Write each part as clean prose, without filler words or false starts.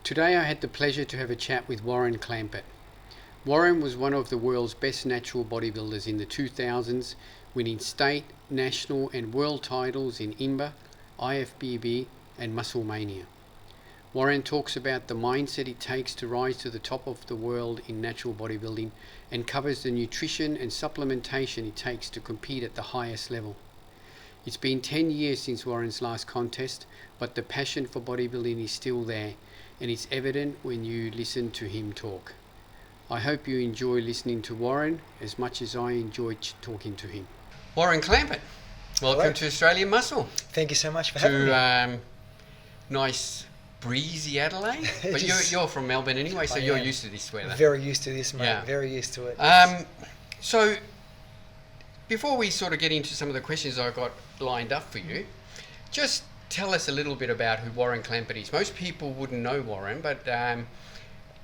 Today I had the pleasure to have a chat with Warren Clampit. Warren was one of the world's best natural bodybuilders in the 2000s, winning state, national and world titles in INBA, IFBB and Musclemania. Warren talks about the mindset it takes to rise to the top of the world in natural bodybuilding and covers the nutrition and supplementation it takes to compete at the highest level. It's been 10 years since Warren's last contest, but the passion for bodybuilding is still there, and it's evident when you listen to him talk. I hope you enjoy listening to Warren as much as I enjoyed talking to him. Warren Clampit, welcome Hello. to Australian Muscle. Thank you so much for having me. Nice breezy Adelaide, but Just- you're from Melbourne anyway, so I you're am. used to this weather. Very used to this, mate. Yeah. Very used to it. So before we sort of get into some of the questions I've got lined up for you, just tell us a little bit about who Warren Clampit is. Most people wouldn't know Warren, but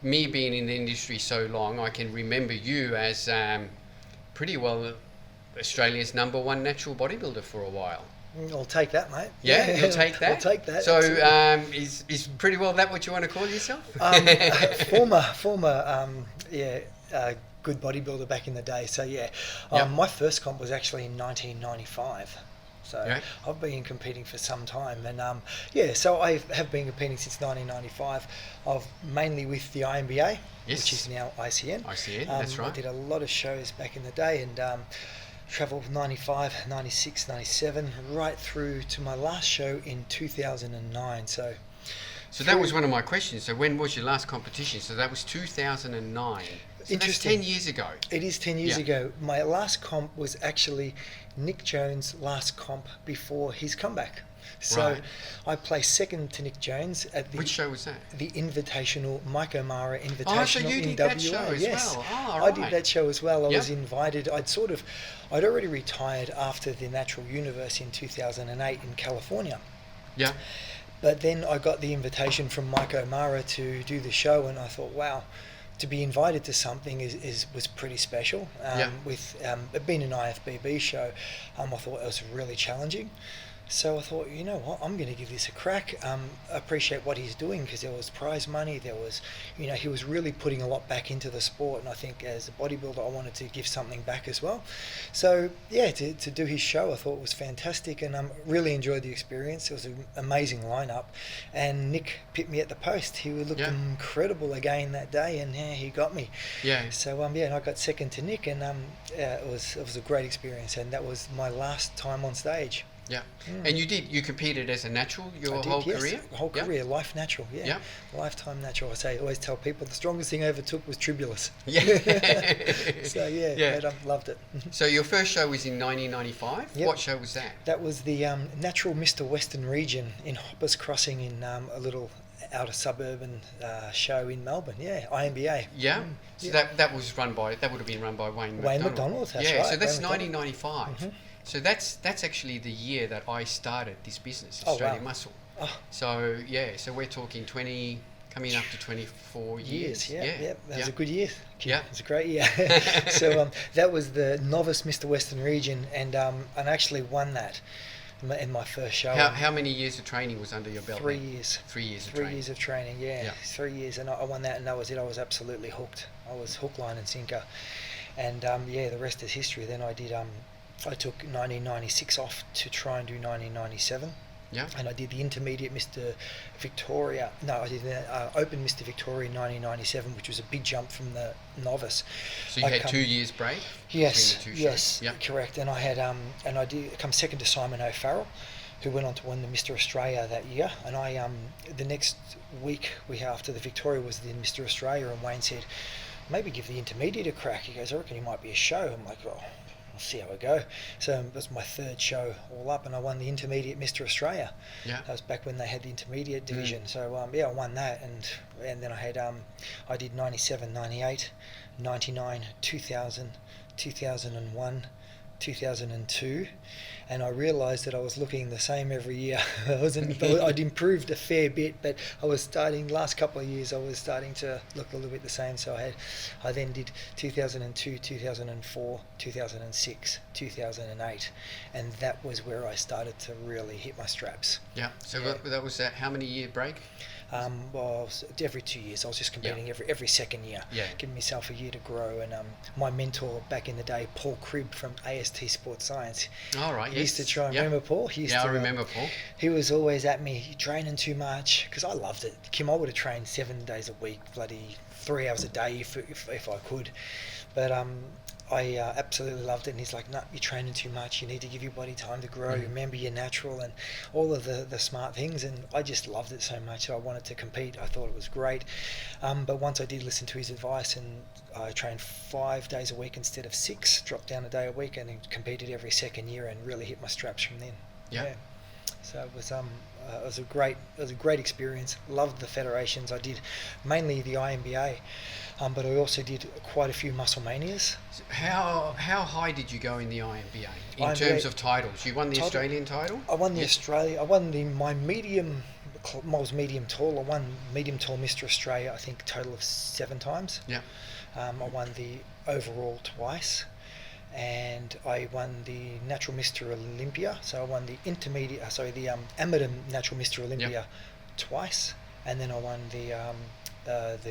me being in the industry so long, I can remember you as pretty well Australia's #1 natural bodybuilder for a while. I'll take that, mate. Yeah, you'll take that? I'll take that. So absolutely. is pretty well that what you want to call yourself? Former, good bodybuilder back in the day. So yeah, Yep. my first comp was actually in 1995. So Yeah. I've been competing for some time, and so I have been competing since 1995. I've mainly with the INBA, Yes. which is now ICN. ICN, that's I right. did a lot of shows back in the day, and travelled 95, 96, 97, right through to my last show in 2009. So That was one of my questions. So when was your last competition? So that was 2009. So that's Interesting. 10 years ago. it is 10 years Yeah. ago. My last comp was actually Nick Jones' last comp before his comeback. So Right. I placed second to Nick Jones at Which show was that? the Invitational, Mike O'Mara Invitational Oh, so you in did that WA. show as Yes. well. Oh, I did right. that show as well. I Yep. was invited. I'd already retired after the Natural Universe in 2008 in California. Yeah. But then I got the invitation from Mike O'Mara to do the show, and I thought, wow, to be invited to something was pretty special. Yeah. With it being an IFBB show, I thought it was really challenging. So I thought, you know what, I'm going to give this a crack. Appreciate what he's doing, because there was prize money. There was, he was really putting a lot back into the sport, and I think as a bodybuilder, I wanted to give something back as well. So yeah, to do his show, I thought was fantastic, and really enjoyed the experience. It was an amazing lineup, and Nick picked me at the post. He looked Yeah. incredible again that day, and yeah, he got me. Yeah. So and I got second to Nick, and it was a great experience, and that was my last time on stage. Yeah. And you competed as a natural your I did, whole yes, career? whole Yeah. career, life natural, yeah. Yeah. Lifetime natural. I always tell people the strongest thing I ever took was Tribulus. Yeah. So yeah, Yeah. but I loved it. So your first show was in 1995. Yep. What show was that? That was the Natural Mr Western region in Hoppers Crossing in a little outer suburban show in Melbourne. Yeah, INBA. Yeah. So Yeah. that would have been run by Wayne Wayne McDonald. McDonald, that's yeah. right, So that's Wayne McDonald. 1995. So that's actually the year that I started this business, Oh, Australian wow. Muscle. Oh. So yeah. So we're talking 20, coming up to 24 years. Yeah. That was Yeah. a good year. Yeah. It's a great year. So that was the novice Mr Western region, and actually won that in my first show. How many years of training was under your belt? 3 then? years. 3 years of 3 training. years of training, yeah. Yeah. 3 years, and I won that, and that was it. I was absolutely hooked. I was hook, line, and sinker, and the rest is history. Then I did. I took 1996 off to try and do 1997. Yeah. And I did the intermediate Mr Victoria. No, I did the open Mr Victoria in 1997, which was a big jump from the novice. So you I had come- 2 years break. Yes, between the two yes, shows? Yep. correct. And I had and I did come second to Simon O'Farrell, who went on to win the Mr Australia that year. And I the next week after the Victoria was the Mr Australia, and Wayne said, maybe give the intermediate a crack. He goes, I reckon he might be a show. I'm like, oh, I'll see how I go. So it was my third show all up, and I won the intermediate Mr Australia. Yeah. That was back when they had the intermediate division. So I won that, and then I had I did 97, 98, 99, 2000, 2001, 2002, and I realised that I was looking the same every year. I'd improved a fair bit, but last couple of years I was starting to look a little bit the same. So I then did 2002, 2004, 2006, 2008, and that was where I started to really hit my straps. Yeah. So Yeah. that was how many year break? Well, every 2 years. I was just competing every second year, giving myself a year to grow. And my mentor back in the day, Paul Cribb from AST Sports Science. All right. He used to try. Remember Paul? I remember Paul. He was always at me, "You're training too much," because I loved it. Kim, I would have trained 7 days a week, bloody 3 hours a day if I could. But I absolutely loved it, and he's like, "No, you're training too much. You need to give your body time to grow. Remember, you're natural," and all of the smart things. And I just loved it so much. So I wanted to compete. I thought it was great. But once I did listen to his advice, and I trained 5 days a week instead of 6, dropped down a day a week, and competed every second year, and really hit my straps from then. Yeah. So it was a great experience. Loved the federations. I did mainly the INBA. But I also did quite a few Musclemanias. How high did you go in the INBA in terms of titles? You won the Australian title? I won the Australia. I won my medium. I was medium tall. I won medium tall Mr Australia, I think, a total of 7 times. Yeah. I won the overall twice, and I won the natural Mr Olympia. So I won the amateur natural Mr Olympia twice, and then I won the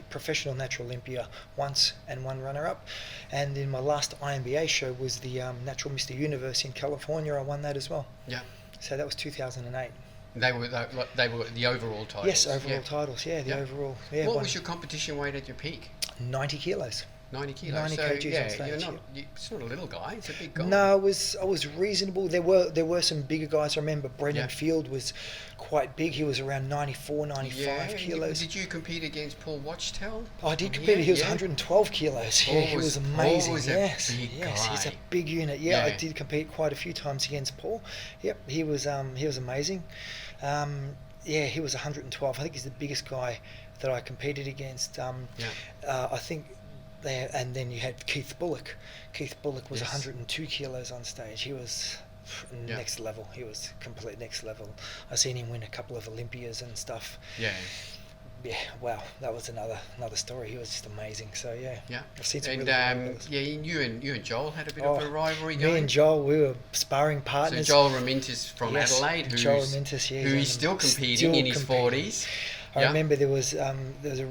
professional natural Olympia once and one runner-up. And in my last INBA show was the natural Mr Universe in California. I won that as well. Yeah. So that was 2008. They were the overall titles. Yes, overall titles. Yeah, the overall. Yeah. What was your competition weight at your peak? 90 kilos. 90 kilos. 90 so kgs on stage. It's not a little guy. It's a big guy. No, I was reasonable. There were some bigger guys. I remember Brendan Field was quite big. He was around 94, 95 kilos. Did you compete against Paul Watchtel? I did compete. He was 112 kilos. He was amazing. Paul was yes, a big guy. He's a big unit. Yeah, I did compete quite a few times against Paul. Yep, he was amazing. He was 112. I think he's the biggest guy that I competed against. I think. And then you had Keith Bullock. Keith Bullock was 102 kilos on stage. He was next level. He was complete next level. I seen him win a couple of Olympias and stuff. Yeah, wow, that was another story. He was just amazing. So I've seen some you and Joel had a bit of a rivalry going. Me and Joel, we were sparring partners. So Joel Ramintis from Adelaide, who is still competing in his 40s. I remember there was a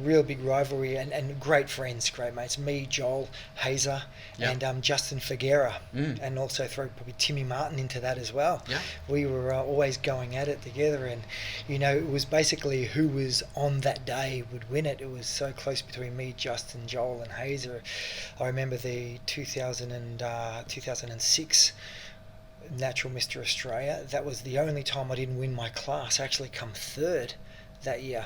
real big rivalry and great friends, great mates. Me, Joel, Hazer, and Justin Figuera, and also throw probably Timmy Martin into that as well. Yeah. We were always going at it together, and it was basically who was on that day would win it. It was so close between me, Justin, Joel, and Hazer. I remember the 2006 Natural Mr Australia. That was the only time I didn't win my class. I actually come third that year.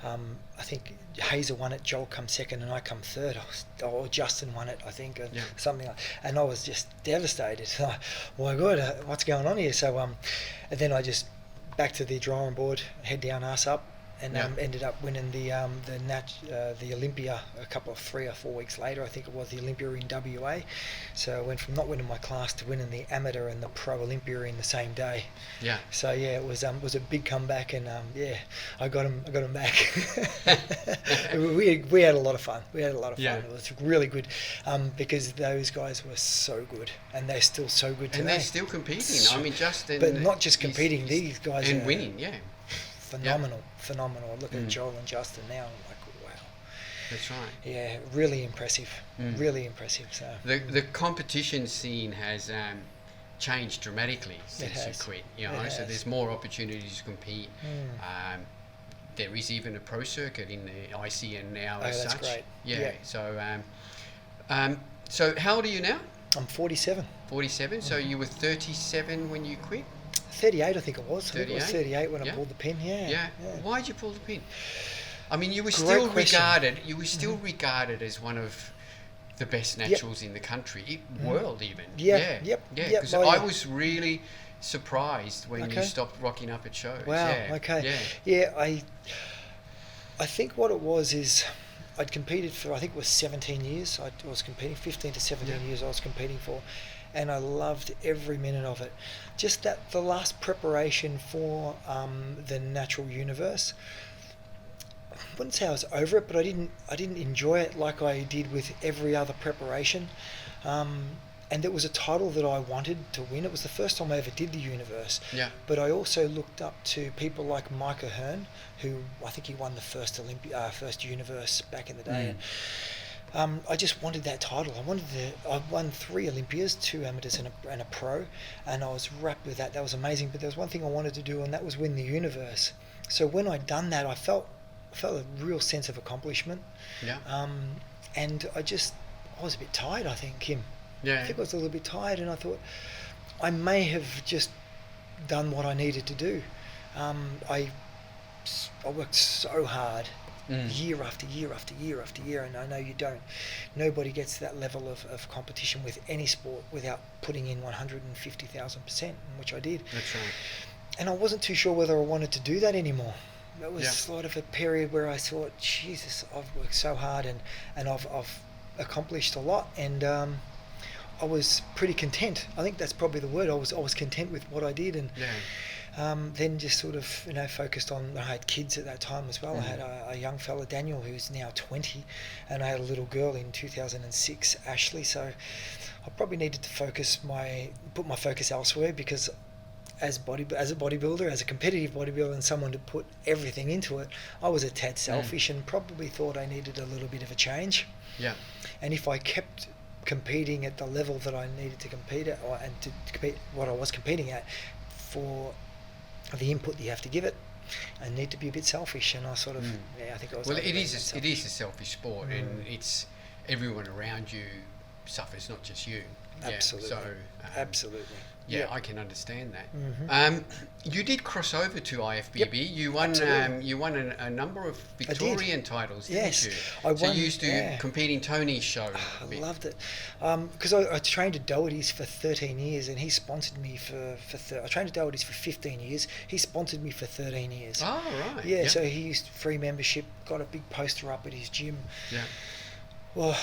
I think Hazer won it, Joel come second, and I come third. Or Justin won it, I think, something like. And I was just devastated. Oh my God, what's going on here? So, and then I just back to the drawing board, head down, ass up, and ended up winning the Olympia a couple of 3 or 4 weeks later. I think it was the Olympia in WA. So I went from not winning my class to winning the amateur and the pro Olympia in the same day. Yeah. So it was a big comeback, and I got him back. we had a lot of fun. It was really good, because those guys were so good, and they're still so good today. And they're still competing. I mean, but not just competing. These guys and winning. Phenomenal. Look at Joel and Justin now. I'm like, wow. That's right. Yeah, really impressive. Really impressive. So the competition scene has changed dramatically since you quit. So there's more opportunities to compete. There is even a pro circuit in the ICN now. That's great. Yeah. So how old are you now? I'm 47. 47. So you were 37 when you quit. 38, I think it was. 38? I was 38 when I pulled the pin. Yeah. Why did you pull the pin? I mean, you were still regarded as one of the best naturals in the country, world even. Because I was really surprised when you stopped rocking up at shows. Wow. Okay. Yeah. I think what it was is I'd competed for, I think it was 17 years. I was competing 15 to 17 years. I was competing for. And I loved every minute of it. Just that the last preparation for the natural universe, I wouldn't say I was over it, but I didn't enjoy it like I did with every other preparation. And and it was a title that I wanted to win. It was the first time I ever did the universe. Yeah. But I also looked up to people like Micah Hearn, who I think he won the first first universe back in the day. And I just wanted that title. I won 3 Olympias, 2 amateurs and a pro, and I was wrapped with that. That was amazing. But there was one thing I wanted to do, and that was win the universe. So when I'd done that, I felt a real sense of accomplishment. Yeah. And I was a bit tired, I think, Kim. Yeah. I think I was a little bit tired, and I thought I may have just done what I needed to do. I worked so hard, year after year after year after year, and I know you don't. Nobody gets to that level of competition with any sport without putting in 150,000%, which I did. That's right. And I wasn't too sure whether I wanted to do that anymore. It was sort of a period where I thought, Jesus, I've worked so hard and I've accomplished a lot, and I was pretty content. I think that's probably the word. I was content with what I did, and then just sort of focused on. I had kids at that time as well. I had a young fella, Daniel, who's now 20, and I had a little girl in 2006, Ashley. So I probably needed to put my focus elsewhere, because as a bodybuilder, as a competitive bodybuilder, and someone to put everything into it, I was a tad selfish and probably thought I needed a little bit of a change. Yeah. And if I kept competing at the level that I needed to compete at, and to compete what I was competing at, for the input that you have to give it, I need to be a bit selfish. And I sort of, I think I was. Well, it is a selfish sport, and it's everyone around you suffers, not just you. Absolutely. So absolutely. Yeah, I can understand that. You did cross over to IFBB. You won. You won a number of Victorian titles, didn't you? I won. So you used to compete in Tony's show. I loved it, because I trained at Doherty's for 13 years, and he sponsored me for I trained at Doherty's for 15 years. He sponsored me for 13 years. Oh, right. Yeah. So he used free membership. Got a big poster up at his gym. Yeah. Well,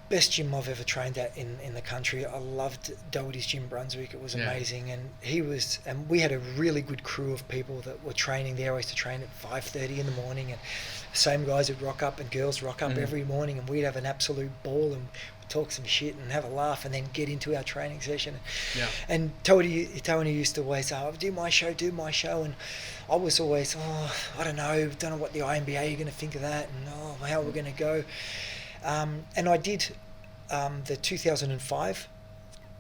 best gym I've ever trained at in the country. I loved Doherty's Gym Brunswick. It was amazing, and we had a really good crew of people that were training there. I used to train at 5:30 in the morning, and the same guys would rock up and girls rock up every morning, and we'd have an absolute ball and talk some shit and have a laugh, and then get into our training session. Yeah. And Tony used to always say, "Oh, do my show," and I was always, I don't know what the INBA are going to think of that, and how we're going to go. And I did the 2005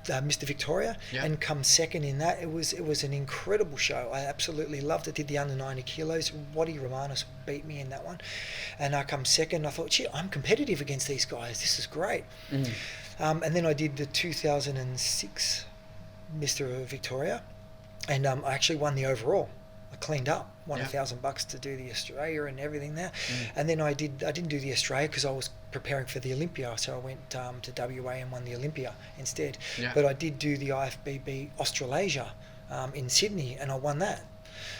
Mr Victoria, and come second in that. It was an incredible show. I absolutely loved it. Did the under 90 kilos. Waddy Romanos beat me in that one, and I come second. I thought, gee, I'm competitive against these guys. This is great. And then I did the 2006 Mr Victoria, and I actually won the overall. I cleaned up, won $1,000 to do the Australia and everything there. And then I didn't do the Australia because I was preparing for the Olympia, so I went to WA and won the Olympia instead. But I did do the IFBB Australasia in Sydney, and I won that.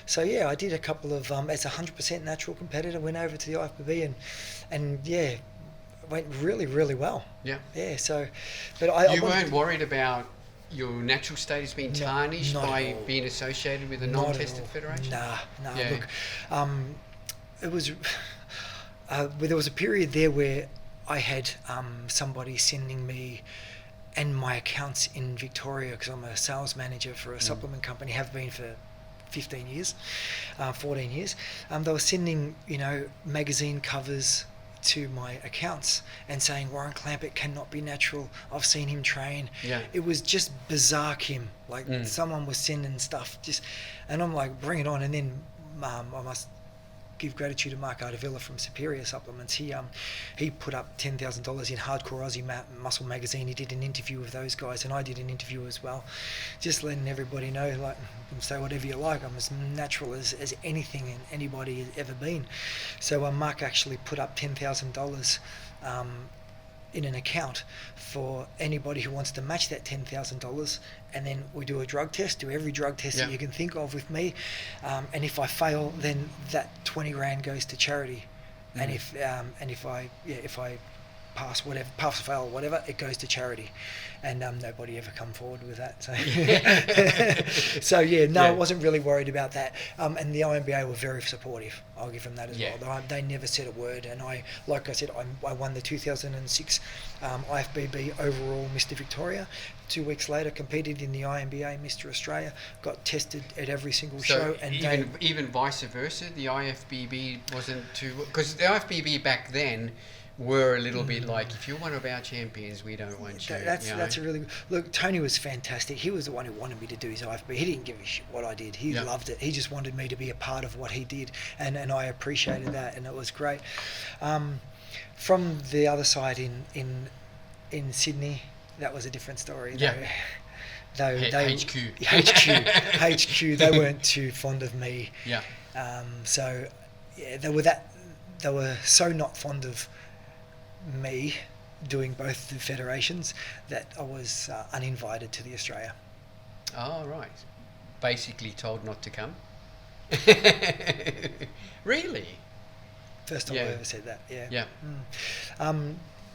So I did a couple of as a 100% natural competitor, went over to the IFBB and went really, really well. So but I weren't worried about your natural status being tarnished by being associated with a non-tested federation? Nah. Look, it was there was a period there where I had somebody sending me and my accounts in Victoria, because I'm a sales manager for a supplement company, have been for 15 years, 14 years. They were sending magazine covers to my accounts and saying Warren Clampit cannot be natural. I've seen him train. It was just bizarre, Kim. Like someone was sending stuff and I'm like, bring it on. And then I must give gratitude to Mark Ardavilla from Superior Supplements. He put up $10,000 in Hardcore Aussie Muscle magazine. He did an interview with those guys, and I did an interview as well, just letting everybody know, like, say whatever you like, I'm as natural as anything and anybody has ever been. So Mark actually put up $10,000 in an account for anybody who wants to match that $10,000, and then we do a drug test, do every drug test that you can think of with me, and if I fail, then that 20 rand goes to charity, and if I pass whatever, pass fail, whatever, it goes to charity, and nobody ever come forward with that. So, so it wasn't really worried about that. And the INBA were very supportive. I'll give them that as well. They never said a word. And like I said, I won the 2006 IFBB overall Mr Victoria. 2 weeks later, competed in the INBA Mr Australia. Got tested at every single show. And even vice versa, the IFBB wasn't too, because the IFBB back then were a little bit like, if you're one of our champions, we don't want you. That's a really good look. Tony was fantastic. He was the one who wanted me to do his IFBB. He didn't give a shit what I did. He loved it. He just wanted me to be a part of what he did, and I appreciated that, and it was great. From the other side in Sydney, that was a different story. Though HQ, they weren't too fond of me. They were so not fond of me doing both the federations that I was uninvited to the Australia. Oh, right. Basically told not to come. Really? First time I ever said that.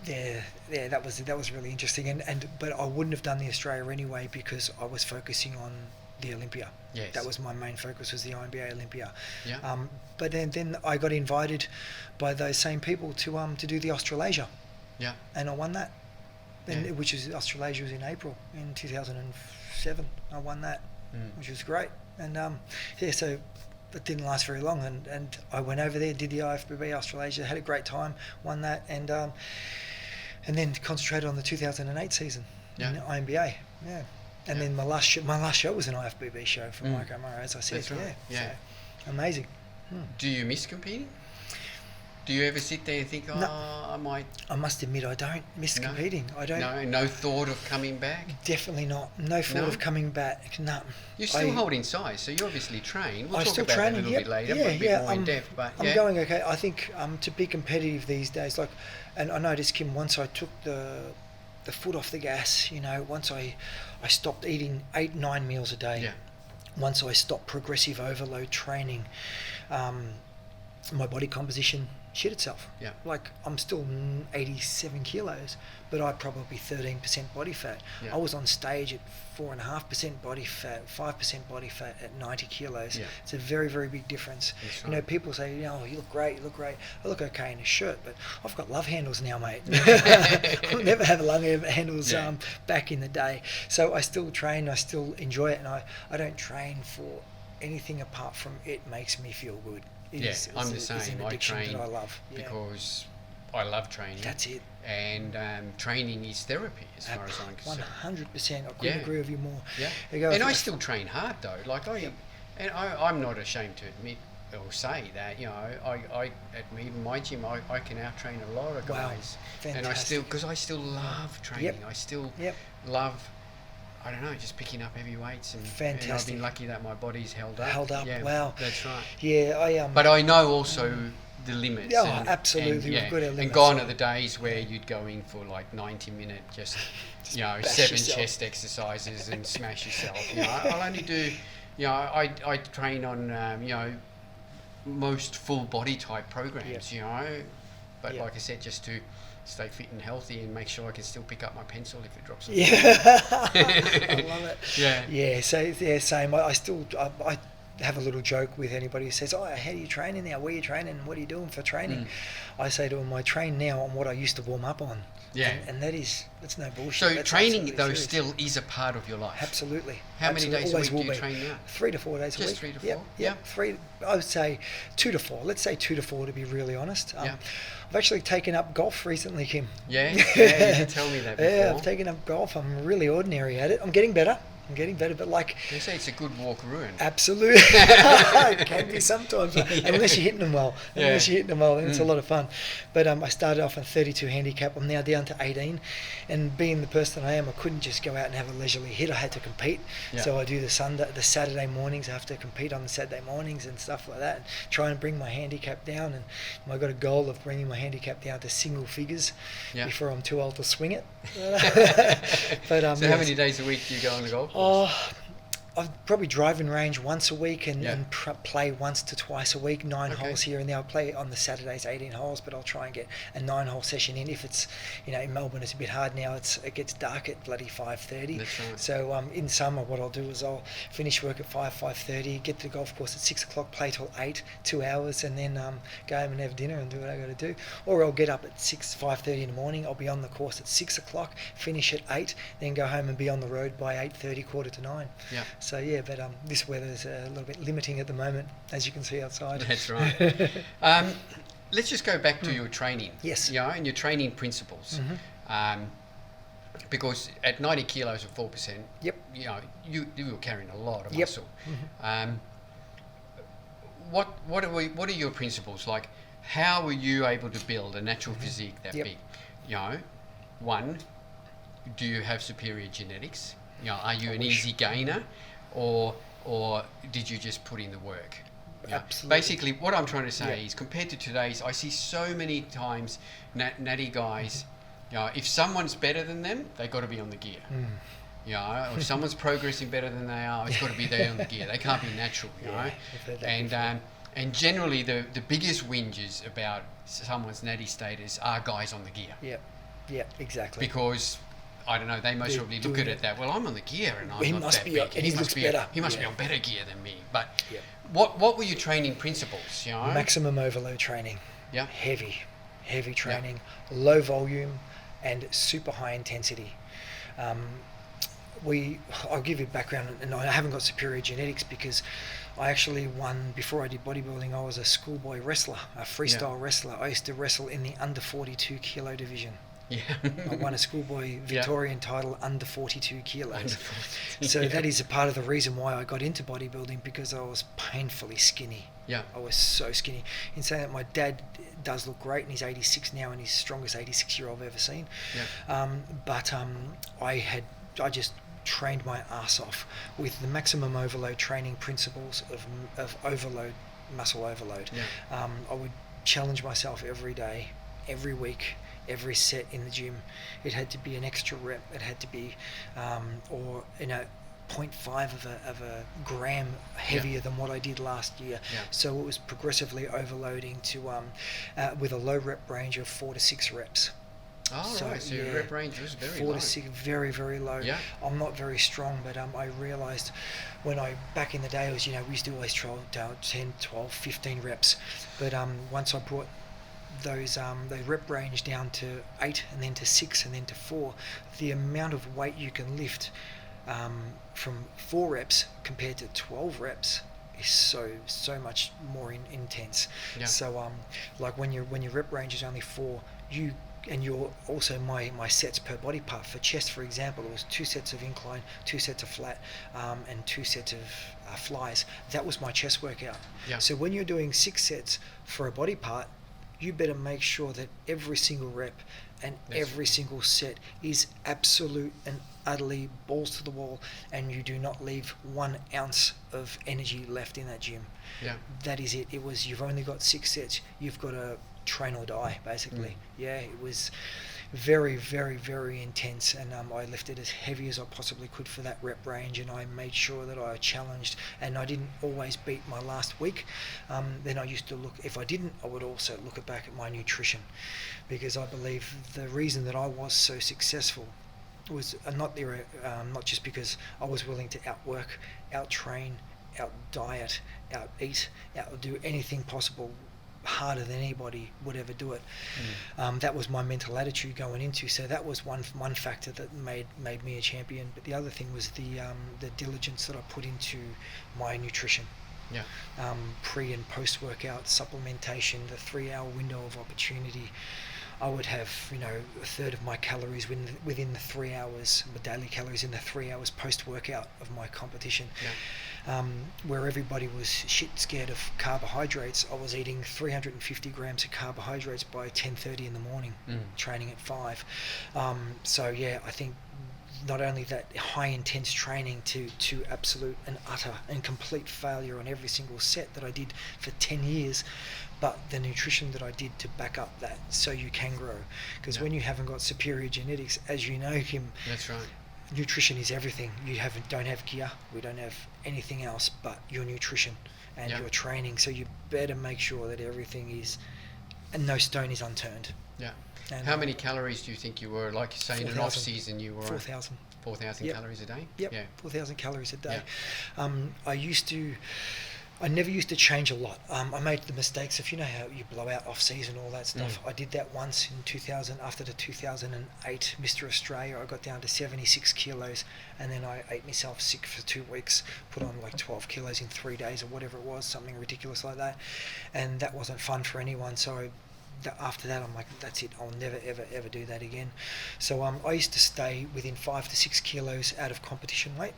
That was really interesting, but I wouldn't have done the Australia anyway because I was focusing on the Olympia. Yes. That was my main focus, was the INBA Olympia. Yeah. But then I got invited by those same people to do the Australasia. Yeah. And I won that. Which is Australasia was in April in 2007. I won that, which was great. And so it didn't last very long, and I went over there, did the IFBB Australasia, had a great time, won that, and then concentrated on the 2008 season in INBA. And then my last show was an IFBB show for Mike O'Mara, as I said. That's right. So, amazing. Do you miss competing? Do you ever sit there and think, No. I might... I must admit, I don't miss competing. I don't. No thought of coming back? Definitely not. No thought of coming back. No. You're still holding size, so you obviously train. We'll I'm talk still about training, that a little bit later, but a bit more in depth. But I'm going okay. I think to be competitive these days, and I noticed, Kim, once I took the foot off the gas, once I stopped eating 8-9 meals a day, once I stopped progressive overload training, my body composition shit itself. Like, I'm still 87 kilos, but I probably 13% body fat. I was on stage at 4.5% body fat, 5% body fat at 90 kilos. It's a very, very big difference. Right. People say, you look great. I look okay in a shirt, but I've got love handles now, mate. I'll never have love handles back in the day. So I still train, I still enjoy it, and I don't train for anything apart from it makes me feel good. I'm the same. I train that I love. because I love training. That's it. And training is therapy, as far as I'm concerned. 100%. I couldn't agree with you more. And I still train hard though. Like I'm not ashamed to admit or say that. Even my gym, I can out train a lot of guys. Fantastic. And because I still love training. I still love. I don't know, just picking up heavy weights and I've been lucky that my body's held up. Yeah, wow. That's right. Yeah, But I know also the limits. Absolutely. We've got our limits. And gone are the days where you'd go in for like 90-minute, just 7 chest exercises and smash yourself. I'll only do. I train on most full body type programs. But like I said, just to stay fit and healthy and make sure I can still pick up my pencil if it drops. I love it. Same. I have a little joke with anybody who says, how do you training now? Where are you training? What are you doing for training? I say to them, I train now on what I used to warm up on. And that's no bullshit. So that's training though still is a part of your life. Absolutely. How many days a week do you train now? 3 to 4 days a week. Just 3 to 4? Yep. 3. I would say 2 to 4. Let's say 2 to 4 to be really honest. I've actually taken up golf recently, Kim. You did tell me that before. I've taken up golf. I'm really ordinary at it. I'm getting better, but like... They say it's a good walk ruin. Absolutely. It can be sometimes, unless you're hitting them well. Then it's a lot of fun. But I started off on 32 handicap. I'm now down to 18. And being the person I am, I couldn't just go out and have a leisurely hit. I had to compete. So I do the Saturday mornings. I have to compete on the Saturday mornings and stuff like that. And try and bring my handicap down. And I got a goal of bringing my handicap down to single figures before I'm too old to swing it. But so how many days a week do you go on the golf course? I'd probably driving range once a week and, Yeah. and play once to twice a week, 9 Okay. holes here and there. I'll play on the Saturdays 18 holes, but I'll try and get a 9-hole session in. If it's, in Melbourne it's a bit hard now. It gets dark at bloody 5:30. That's right. So in summer, what I'll do is I'll finish work at 5:30, get to the golf course at 6 o'clock, play till 8, 2 hours, and then go home and have dinner and do what I got to do. Or I'll get up at 5:30 in the morning. I'll be on the course at 6 o'clock, finish at 8, then go home and be on the road by 8:30, 8:45. Yeah. So yeah, but this weather is a little bit limiting at the moment, as you can see outside. That's right. Let's just go back to your training. Yes. And your training principles. Because at 90 kilos of 4%, Yep. you were carrying a lot of Yep. muscle. What are your principles? Like, how were you able to build a natural physique that Yep. big? One, do you have superior genetics? Are you an easy gainer, or did you just put in the work? Absolutely. Basically, what I'm trying to say Yep. is, compared to today's, I see so many times natty guys. If someone's better than them, they got to be on the gear. Or if someone's progressing better than they are, it's got to be there on the gear. They can't be natural. I've heard that before. And generally, the biggest whinges about someone's natty status are guys on the gear. Yeah, exactly. Because, I don't know, they most They're probably look doing at it that, well, I'm on the gear and I'm He not must that be big. on- and he looks better. He must be Yeah. on better gear than me. But Yep. what were your training principles? Maximum overload training. Yeah. Heavy training, low volume, and super high intensity. I'll give you background, and I haven't got superior genetics because I actually won, before I did bodybuilding, I was a schoolboy wrestler, a freestyle wrestler. I used to wrestle in the under 42 kilo division. Yeah. I won a schoolboy Victorian title under 42 kilos. Under 42, So yeah. that is a part of the reason why I got into bodybuilding, because I was painfully skinny. Yeah. I was so skinny. In saying that, my dad does look great, and he's 86 now, and he's the strongest 86-year-old I've ever seen. Yeah. I just trained my ass off with the maximum overload training principles of overload, muscle overload. Yeah. I would challenge myself every day, every week, every set in the gym. It had to be an extra rep. It had to be, 0.5 of a gram heavier than what I did last year. Yeah. So it was progressively overloading to with a low rep range of 4 to 6 reps. Oh, So, right. So your yeah, rep range was very 4 low. to 6, very, very low. Yeah. I'm not very strong, but I realised back in the day, we used to always try 10, 12, 15 reps. But once I brought those rep range down to 8 and then to 6 and then to 4, the amount of weight you can lift from 4 reps compared to 12 reps is so much more intense. Yeah. So like when your rep range is only 4, you're also my sets per body part. For chest, for example, it was 2 sets of incline, 2 sets of flat, and 2 sets of flies. That was my chest workout. Yeah. So when you're doing 6 sets for a body part, you better make sure that every single rep and every single set is absolute and utterly balls to the wall, and you do not leave 1 ounce of energy left in that gym. Yeah. That is it. You've only got 6 sets. You've got to train or die, basically. Yeah, it was very, very, very intense, and I lifted as heavy as I possibly could for that rep range, and I made sure that I challenged, and I didn't always beat my last week. Then I used to look, if I didn't, I would also look back at my nutrition, because I believe the reason that I was so successful was not just because I was willing to outwork, out-train, out-diet, out-eat, out-do anything possible harder than anybody would ever do it. That was my mental attitude going into, so that was one factor that made me a champion. But the other thing was the diligence that I put into my nutrition. Yeah. Pre and post workout supplementation, the 3-hour window of opportunity. I would have, a third of my calories within the 3 hours, my daily calories in the 3 hours post workout of my competition. Yeah. Where everybody was shit scared of carbohydrates, I was eating 350 grams of carbohydrates by 10:30 in the morning, training at 5. So yeah, I think not only that high intense training to absolute and utter and complete failure on every single set that I did for 10 years, but the nutrition that I did to back up that, so you can grow. Because when you haven't got superior genetics, as you know, Kim, That's right. nutrition is everything. Don't have gear. We don't have anything else but your nutrition and your training. So you better make sure that everything is, and no stone is unturned. Yeah. And how many calories do you think you were? Like you say, in an off season, you were 4,000. 4,000 calories a day. Yep. Yeah. 4,000 calories a day. Yeah. I never used to change a lot. I made the mistakes of, you know how you blow out off season, all that stuff. I did that once in 2000, after the 2008 Mr Australia. I got down to 76 kilos, and then I ate myself sick for 2 weeks, put on like 12 kilos in 3 days or whatever it was, something ridiculous like that. And that wasn't fun for anyone. So after that, I'm like, that's it. I'll never, ever, ever do that again. So I used to stay within 5 to 6 kilos out of competition weight.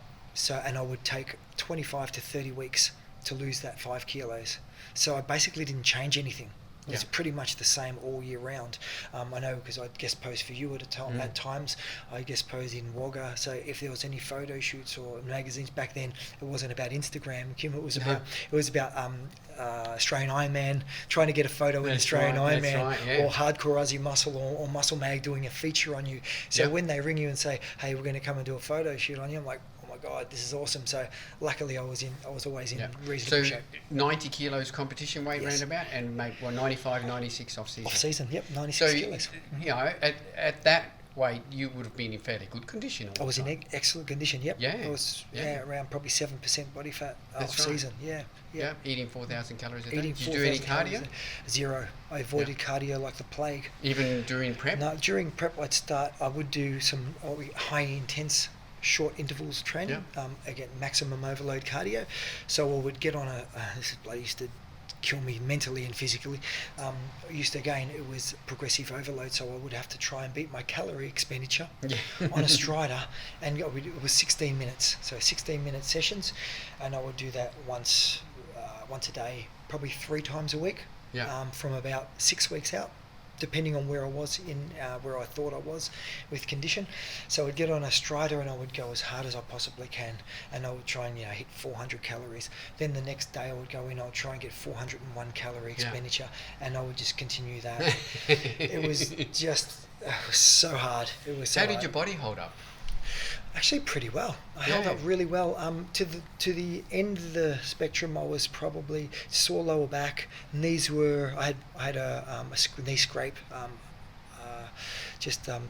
And I would take 25 to 30 weeks to lose that 5 kilos. So I basically didn't change anything. It's pretty much the same all year round. I know, because I guest post for you at times. I guest post in Wagga. So if there was any photo shoots or magazines back then, it wasn't about Instagram, Kim. It was about Australian Ironman, trying to get a photo in Australian Ironman, or Hardcore Aussie Muscle, or Muscle Mag doing a feature on you. So when they ring you and say, "Hey, we're going to come and do a photo shoot on you," I'm like, "Oh my God, this is awesome!" So luckily, I was always in reasonable shape. 90 kilos competition weight roundabout, and make 95, 96 off season. Off season, 96 kilos. You know, at that weight, you would have been in fairly good condition. I was in excellent condition. Yep. Yeah. I was around probably 7% body fat off season. Yeah. Eating 4,000 calories a day. Did you do any cardio? Zero. I avoided cardio like the plague. Even during prep? No, during prep I would do some high intense short intervals training, again, maximum overload cardio. So I would get on this used to kill me mentally and physically. It was progressive overload, so I would have to try and beat my calorie expenditure on a strider, and it was 16 minutes, so 16-minute sessions, and I would do that once a day, probably 3 times a week, from about 6 weeks out, depending on where I was where I thought I was with condition. So I'd get on a strider and I would go as hard as I possibly can, and I would try and hit 400 calories. Then the next day I would go in, I would try and get 401 calorie expenditure, and I would just continue that. It was so hard. How did your body hold up? Actually, pretty well. I held up really well. To the end of the spectrum, I was probably sore lower back. Knees were. I had a knee scrape.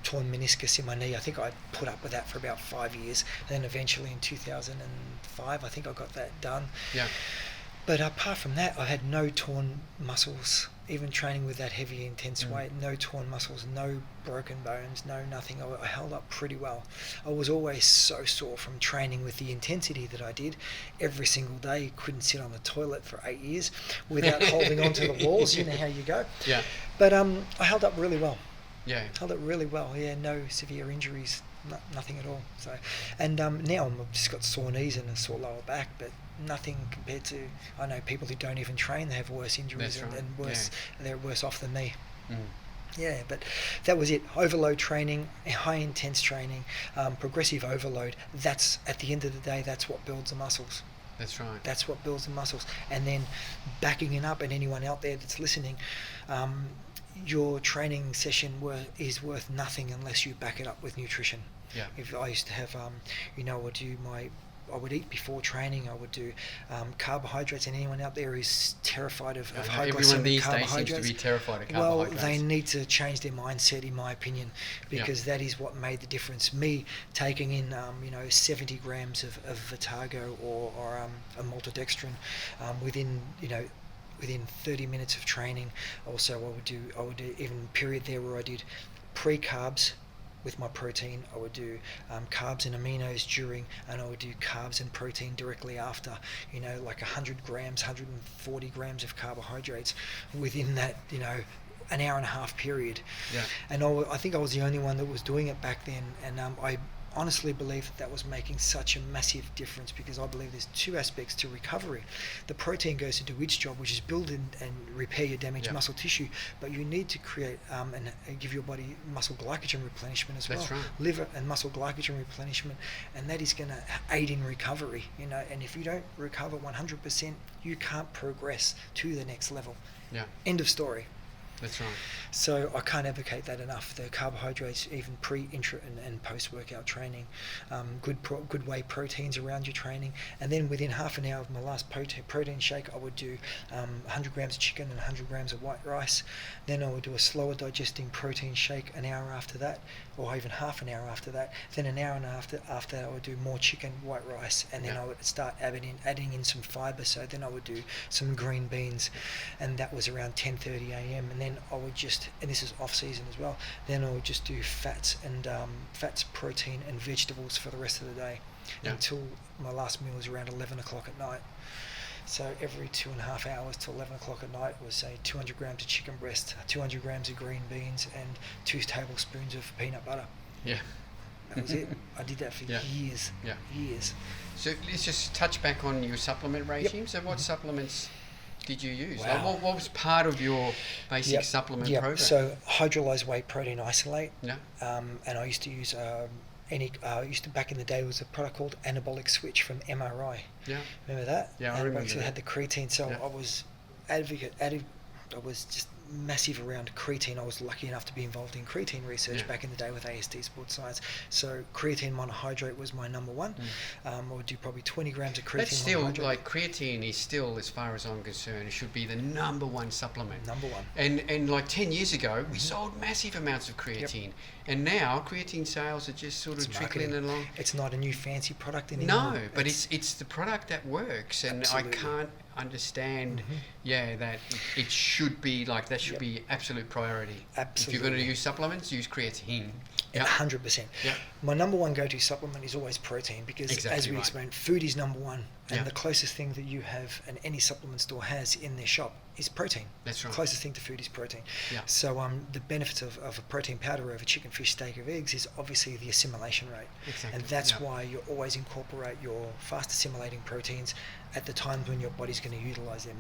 Torn meniscus in my knee. I think I put up with that for about 5 years. And then eventually in 2005, I think I got that done. Yeah. But apart from that, I had no torn muscles. Even training with that heavy, intense weight, no torn muscles, no broken bones, no nothing. I held up pretty well. I was always so sore from training with the intensity that I did every single day. Couldn't sit on the toilet for 8 years without holding onto the walls. You know how you go. Yeah. But I held up really well. Yeah. Held up really well. Yeah. No severe injuries. Nothing at all. So, and now I've just got sore knees and a sore lower back, but nothing compared to, I know people who don't even train, they have worse injuries and worse. They're worse off than me. Yeah, but that was it. Overload training, high intense training, progressive overload. That's, at the end of the day, that's what builds the muscles. That's right. That's what builds the muscles. And then backing it up, and anyone out there that's listening, your training session is worth nothing unless you back it up with nutrition. Yeah. If I used to have, I would eat before training. I would do carbohydrates, and anyone out there is terrified of high glycemic carbohydrates. Everyone these days seems to be terrified of carbohydrates. Well, they need to change their mindset, in my opinion, because that is what made the difference. Me taking in 70 grams of Vitago or a maltodextrin within 30 minutes of training. Also, I would do even a period there where I did pre-carbs with my protein. I would do carbs and aminos during, and I would do carbs and protein directly after, like 100 grams, 140 grams of carbohydrates within that, an hour and a half period. Yeah. And I think I was the only one that was doing it back then, and I honestly believe that was making such a massive difference, because I believe there's 2 aspects to recovery. The protein goes to do its job, which is build and repair your damaged muscle tissue, but you need to create and give your body muscle glycogen replenishment as well. That's right. Liver and muscle glycogen replenishment, and that is going to aid in recovery. And if you don't recover 100%, you can't progress to the next level. Yeah. End of story. That's right. So I can't advocate that enough. The carbohydrates, even pre, intra, and post-workout training, good whey proteins around your training, and then within half an hour of my last protein shake, I would do 100 grams of chicken and 100 grams of white rice. Then I would do a slower digesting protein shake an hour after that, or even half an hour after that. Then an hour and a half after that, I would do more chicken, white rice, and then I would start adding in some fibre. So then I would do some green beans, and that was around 10:30 a.m. And then I would just, and this is off season as well, then I would just do fats, protein and vegetables for the rest of the day until my last meal was around 11 o'clock at night. So every 2.5 hours to 11 o'clock at night was, say, 200 grams of chicken breast, 200 grams of green beans, and 2 tablespoons of peanut butter. Yeah. That was it. I did that for years. Yeah. Years. So let's just touch back on your supplement regime. Yep. So what supplements did you use? Wow. Like what was part of your basic supplement program? So hydrolyzed whey protein isolate. Yeah. And I used to use back in the day, it was a product called Anabolic Switch from MRI. Yeah. Remember that? Yeah, I remember that. It had the creatine. So I was I was just massive around creatine. I was lucky enough to be involved in creatine research back in the day with ASD Sports Science. So creatine monohydrate was my number one. I would do probably 20 grams of creatine. That's still monohydrate. like creatine is still, as far as I'm concerned, should be the number one supplement. Number one. And like 10 years ago, we sold massive amounts of creatine, and now creatine sales are just sort of trickling along. It's not a new fancy product anymore. No, but it's the product that works, and Absolutely. I can't understand that it should be like that should be absolute priority. Absolutely. If you're going to use supplements, use creatine. 100%. Yeah. My number one go-to supplement is always protein, because as we explained, food is number one, and the closest thing that you have and any supplement store has in their shop is protein. That's right. The closest thing to food is protein. Yeah. So the benefits of a protein powder over chicken, fish, steak, or eggs is obviously the assimilation rate. Exactly. And that's why you always incorporate your fast assimilating proteins at the times when your body's going to utilize them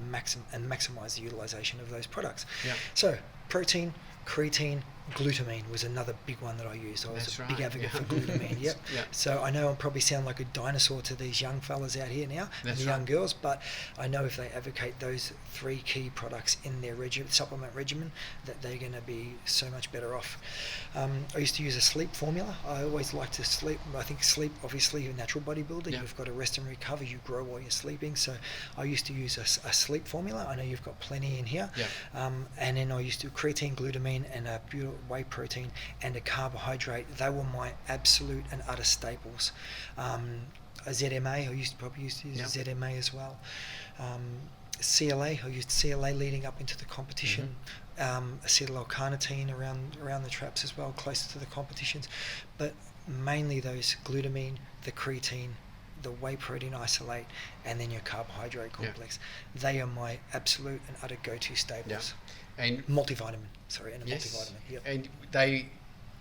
and maximize the utilization of those products. Yeah. So protein, creatine, glutamine was another big one that I used. I was a big advocate for glutamine. Yep. So I know I probably sound like a dinosaur to these young fellas out here now, and the young girls, but I know if they advocate those 3 key products in their supplement regimen, that they're going to be so much better off. I used to use a sleep formula. I always like to sleep. I think sleep, obviously, you're a natural bodybuilder. You've got to rest and recover. You grow while you're sleeping. So I used to use a sleep formula. I know you've got plenty in here. And then I used to creatine, glutamine, and a pure whey protein and a carbohydrate. They were my absolute and utter staples. A ZMA, I used to use ZMA as well. CLA, I used CLA leading up into the competition. Acetyl-L-carnitine around the traps as well, closer to the competitions. But mainly those glutamine, the creatine, the whey protein isolate, and then your carbohydrate complex. They are my absolute and utter go-to staples. And multivitamin. Multivitamin. And they,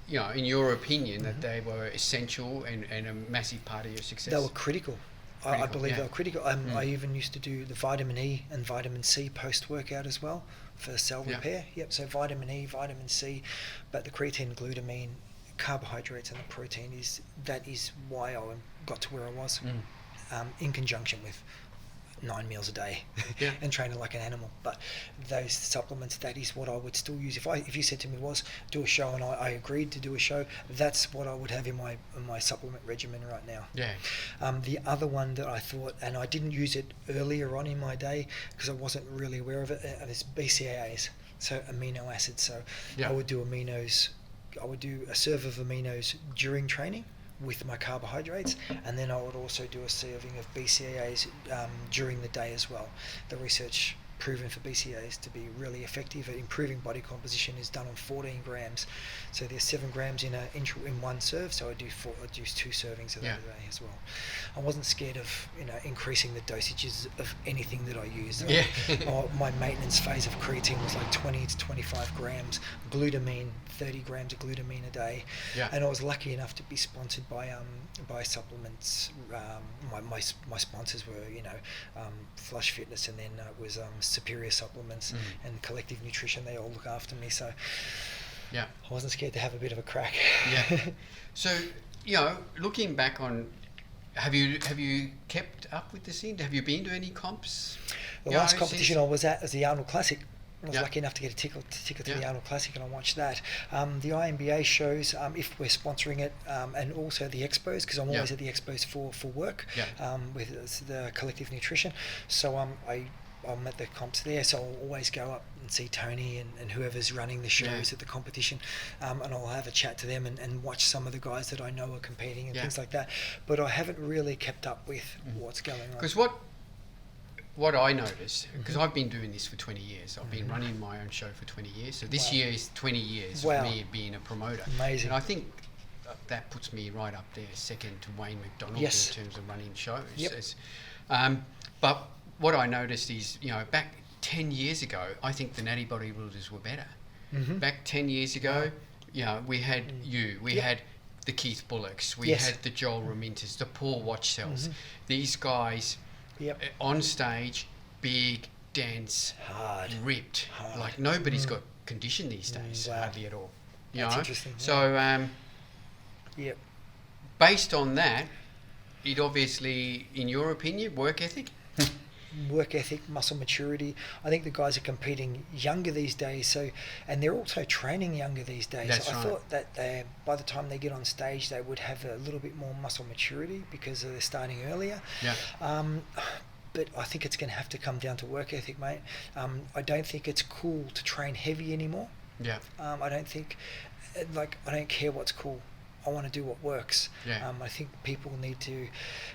in your opinion, that they were essential and a massive part of your success. They were critical. I believe they were critical. I even used to do the vitamin E and vitamin C post-workout as well for cell repair. So vitamin E, vitamin C, but the creatine, glutamine, carbohydrates, and the protein is why I got to where I was. In conjunction with 9 meals a day and training like an animal. But those supplements, that is what I would still use. If you said to me, do a show, and I agreed to do a show, that's what I would have in my supplement regimen right now. The other one that I thought, and I didn't use it earlier on in my day because I wasn't really aware of it, is BCAAs, so amino acids. So I would do aminos. I would do a serve of aminos during training with my carbohydrates, and then I would also do a serving of BCAAs during the day as well. The research proven for BCAAs to be really effective at improving body composition is done on 14 grams. So there's 7 grams in one serve, so I do 2 servings of that a day as well. I wasn't scared of increasing the dosages of anything that I used. My maintenance phase of creatine was like 20 to 25 grams, glutamine, 30 grams of glutamine a day, and I was lucky enough to be sponsored by supplements. My sponsors were Flush Fitness, and then it was Superior Supplements and Collective Nutrition. They all look after me, so I wasn't scared to have a bit of a crack. So looking back on, have you kept up with the scene? Have you been to any comps? The last competition I was at was the Arnold Classic. I was lucky enough to get a ticket to the Arnold Classic, and I watched that. The INBA shows, if we're sponsoring it, and also the expos, because I'm always at the expos for work with the collective nutrition. So I'm at the comps there, so I'll always go up and see Tony and whoever's running the shows at the competition, and I'll have a chat to them and watch some of the guys that I know are competing and things like that. But I haven't really kept up with what's going on. Because what I noticed, because I've been doing this for 20 years, I've been running my own show for 20 years, so this year is 20 years of me being a promoter. Amazing. And I think that puts me right up there, second to Wayne McDonald in terms of running shows. But what I noticed is, back 10 years ago, I think the natty bodybuilders were better. Back 10 years ago, we had we had the Keith Bullocks, we had the Joel Raminters, the Paul Watchsells. These guys on stage, big, dense, hard, ripped. Like nobody's got condition these days, hardly at all. That's interesting. So, based on that, it obviously, in your opinion, work ethic? Work ethic, muscle maturity. I think the guys are competing younger these days, and they're also training younger these days. I thought that by the time they get on stage, they would have a little bit more muscle maturity because they're starting earlier. But I think it's going to have to come down to work ethic, mate. I don't think it's cool to train heavy anymore. I don't think, I don't care what's cool. I want to do what works. I think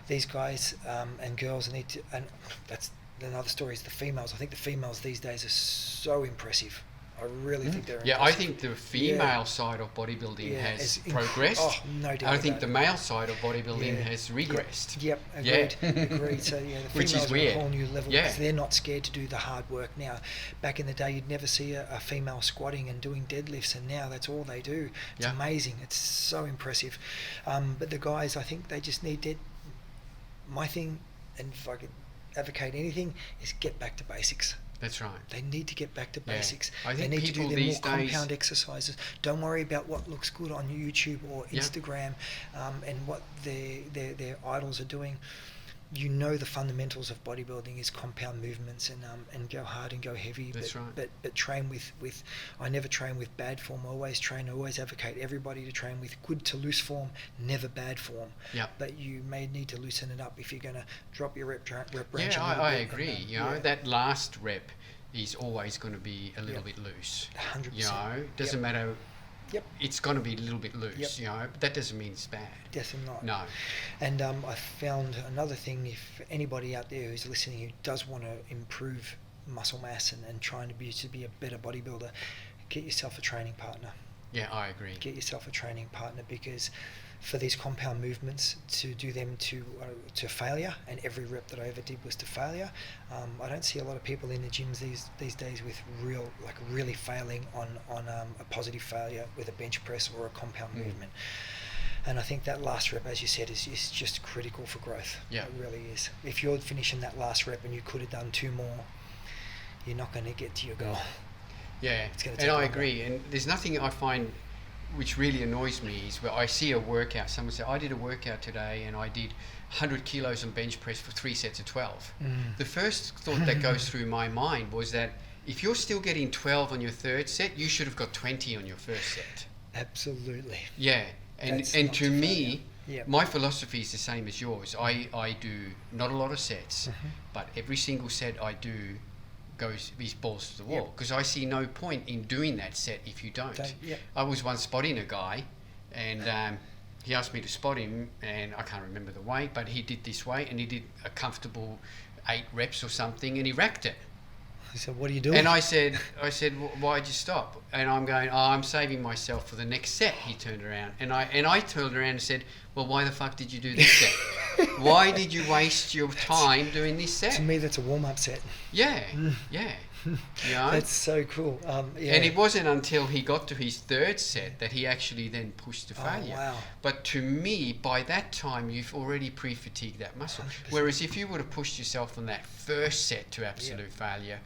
these guys and girls need to, and that's another story, is the females. I think the females these days are so impressive. I really think they're impressive. I think the female side of bodybuilding has progressed. Oh, no doubt. I think the male side of bodybuilding has regressed. Agreed. So the Which females is are weird. at a whole new level because they're not scared to do the hard work now. Back in the day, you'd never see a female squatting and doing deadlifts, and now that's all they do. It's amazing. It's so impressive. But the guys, I think they just need to. My thing, and if I could advocate anything, is get back to basics. That's right. They need to get back to basics. I think they need to do their more compound days exercises. Don't worry about what looks good on YouTube or Instagram and what their idols are doing. You know the fundamentals of bodybuilding is compound movements and go hard and go heavy. That's right. But train with I never train with bad form. I always advocate everybody to train with good to loose form, never bad form. But you may need to loosen it up if you're going to drop your rep range. I agree. That last rep is always going to be a little bit loose. 100%. Doesn't matter. It's going to be a little bit loose, but that doesn't mean it's bad. Definitely not. No. And I found another thing, if anybody out there who's listening who does want to improve muscle mass and trying to be a better bodybuilder, get yourself a training partner. Yeah, I agree. Get yourself a training partner, because for these compound movements, to do them to failure, and every rep that I ever did was to failure. I don't see a lot of people in the gyms these days with really failing on a positive failure with a bench press or a compound movement. And I think that last rep, as you said, is just critical for growth. It really is. If you're finishing that last rep and you could have done 2 more, you're not going to get to your goal. It's going to take I agree. And there's nothing I find which really annoys me is where I see a workout, someone say, I did a workout today and I did 100 kilos on bench press for 3 sets of 12. The first thought that goes through my mind was that if you're still getting 12 on your third set, you should have got 20 on your first set. Absolutely. And to me, my philosophy is the same as yours. I do not a lot of sets, but every single set I do goes these balls to the wall, because I see no point in doing that set if you don't. I was once spotting a guy, and he asked me to spot him, and I can't remember the weight, but he did this weight, and he did a comfortable 8 reps or something, and he racked it. He said, "What are you doing?" And I said, "Why'd you stop?" And I'm going, I'm saving myself for the next set. He turned around, and I turned around and said, "Well, why the fuck did you do this set? Why did you waste your time doing this set?" To me, that's a warm-up set. That's so cool. And it wasn't until he got to his third set that he actually then pushed to failure. Wow. But to me, by that time, you've already pre-fatigued that muscle. 100%. Whereas if you would have pushed yourself on that first set to absolute failure,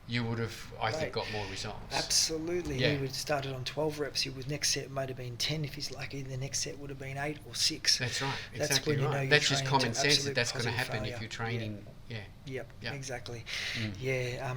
you would have, I think, got more results. Absolutely. Yeah. He would have started on 12 reps. His next set might have been 10 if he's lucky. The next set would have been 8 or 6. That's right. That's Exactly when you know right. you're That's just training common to sense absolute that's going to positive happen failure. if you're training. Yeah. Yep. Yeah. Exactly. Mm. Yeah.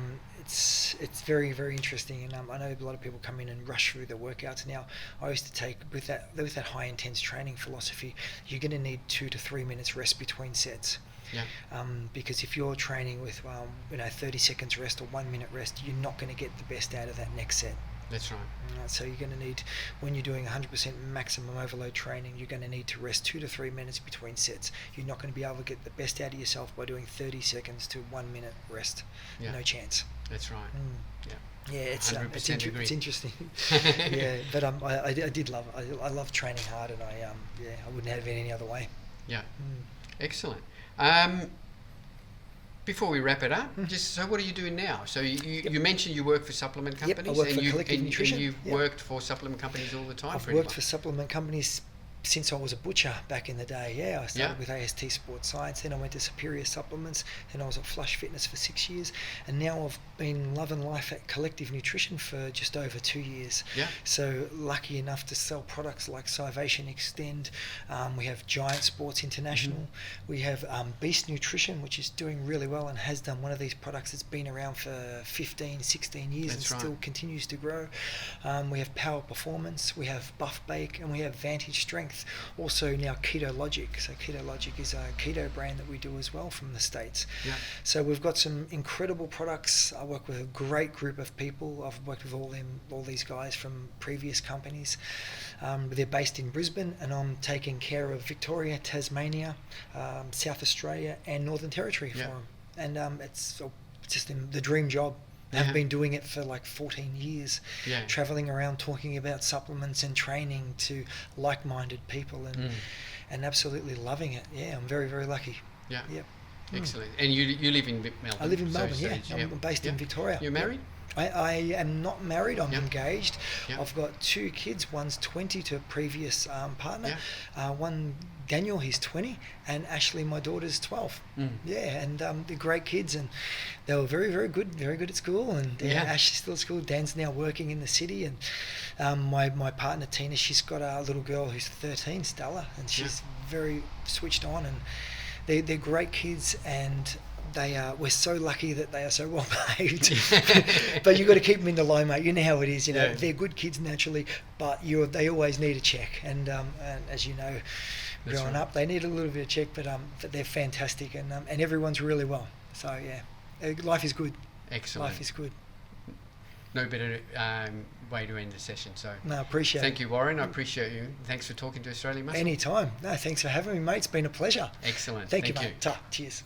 It's very, very interesting, and I know a lot of people come in and rush through the workouts now. I used to take with that high intense training philosophy. You're going to need 2 to 3 minutes rest between sets. Yeah. Because if you're training with 30 seconds rest or 1 minute rest, you're not going to get the best out of that next set. That's right. So you're going to need, when you're doing 100% maximum overload training, you're going to need to rest 2 to 3 minutes between sets. You're not going to be able to get the best out of yourself by doing 30 seconds to 1 minute rest. Yeah. No chance. That's right. Yeah. Yeah, it's interesting. Yeah. Yeah, but I did love it. I love training hard, and I wouldn't have it any other way. Yeah. Excellent. Before we wrap it up, just so what are you doing now? So you mentioned you work for supplement companies. I work for Collective Nutrition. And you've worked for supplement companies all the time. I've worked for supplement companies since I was a butcher back in the day. Yeah, I started with AST Sports Science, then I went to Superior Supplements, then I was at Flush Fitness for 6 years, and now I've been loving life at Collective Nutrition for just over 2 years. Yeah. So lucky enough to sell products like Salvation Extend. We have Giant Sports International. We have Beast Nutrition, which is doing really well and has done one of these products that's been around for 15, 16 years That's and still continues to grow. We have Power Performance, we have Buff Bake, and we have Vantage Strength. Also now Keto Logic. So Keto Logic is a keto brand that we do as well from the States. Yeah. So we've got some incredible products. I work with a great group of people. I've worked with all these guys from previous companies. They're based in Brisbane, and I'm taking care of Victoria, Tasmania, South Australia, and Northern Territory for them. And it's just the dream job. I've been doing it for like 14 years, traveling around talking about supplements and training to like-minded people, and absolutely loving it. Yeah, I'm very, very lucky. Yeah. Yep. Excellent. And you live in Melbourne? I live in Melbourne, I'm based in Victoria. You're married? I am not married. I'm engaged. Yep. I've got 2 kids. One's 20 to a previous partner. One, Daniel, he's 20, and Ashley, my daughter's 12. Yeah, and they're great kids, and they were very, very good at school. And Ashley's still at school. Dan's now working in the city, and my partner Tina, she's got a little girl who's 13, Stella, and she's very switched on, and they're great kids, and we're so lucky that they are so well paid. But you've got to keep them in the line, mate. You know how it is. They're good kids naturally, but they always need a check. And as you know, growing up, they need a little bit of check. But they're fantastic, and everyone's really well. So life is good. Excellent. Life is good. No better way to end the session. So no, appreciate it. Thank you, Warren. I appreciate you. Thanks for talking to Australian Muscle. Anytime. No, thanks for having me, mate. It's been a pleasure. Excellent. Thank you, mate. Cheers.